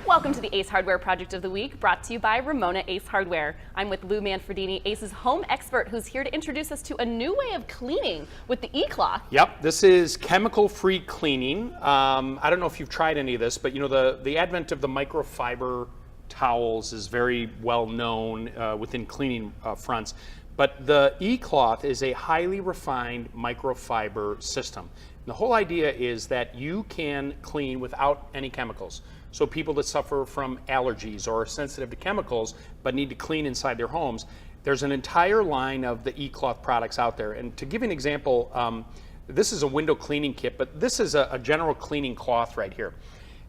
Welcome to the Ace Hardware Project of the Week, brought to you by Ramona Ace Hardware. I'm with Lou Manfredini, Ace's home expert, who's here to introduce us to a new way of cleaning with the ECloth. Yep, this is chemical-free cleaning. I don't know if you've tried any of this, but you know the advent of the microfiber towels is very well known within cleaning fronts. But the ECloth is a highly refined microfiber system. And the whole idea is that you can clean without any chemicals. So people that suffer from allergies or are sensitive to chemicals but need to clean inside their homes, there's an entire line of the ECloth products out there. And to give you an example, this is a window cleaning kit, but this is a general cleaning cloth right here.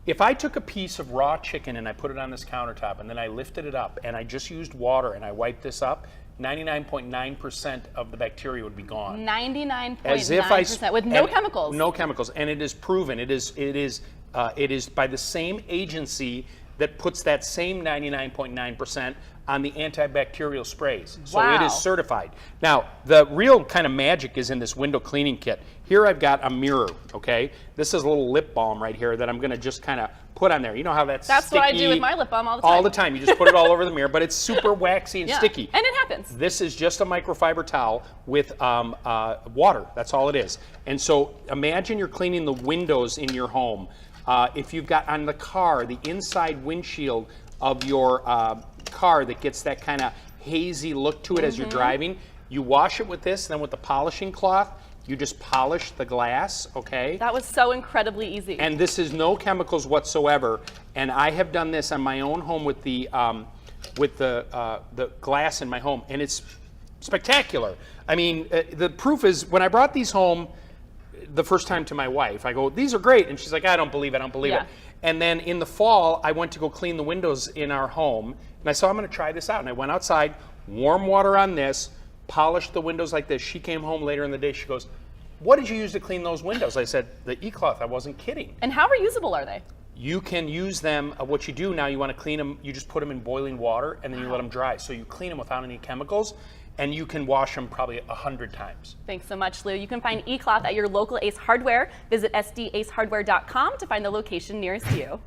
If I took a piece of raw chicken and I put it on this countertop and then I lifted it up and I just used water and I wiped this up, 99.9% of the bacteria would be gone. 99.9% with no chemicals. No chemicals, and it is proven. It is by the same agency that puts that same 99.9% on the antibacterial sprays. So wow. It is certified. Now, the real kind of magic is in this window cleaning kit. Here I've got a mirror, okay? This is a little lip balm right here that I'm gonna just kind of put on there. You know how that's sticky? What I do with my lip balm all the time. All the time. You just put it all over the mirror, but it's super waxy and sticky. And it happens. This is just a microfiber towel with water. That's all it is. And so imagine you're cleaning the windows in your home. If you've got on the car, the inside windshield of your car that gets that kind of hazy look to it as you're driving, you wash it with this, and then with the polishing cloth, you just polish the glass, okay? That was so incredibly easy. And this is no chemicals whatsoever. And I have done this on my own home with the glass in my home, and it's spectacular. I mean, the proof is when I brought these home the first time to my wife, I go, these are great. And she's like, I don't believe it, I don't believe it. And then in the fall, I went to go clean the windows in our home. And I said, I'm gonna try this out. And I went outside, warm water on this, polished the windows like this. She came home later in the day, she goes, what did you use to clean those windows? I said, the ECloth, I wasn't kidding. And how reusable are they? You can use them, what you do now, you wanna clean them, you just put them in boiling water and then you let them dry. So you clean them without any chemicals, and you can wash them probably 100 times. Thanks so much, Lou. You can find ECloth at your local Ace Hardware. Visit sdacehardware.com to find the location nearest you.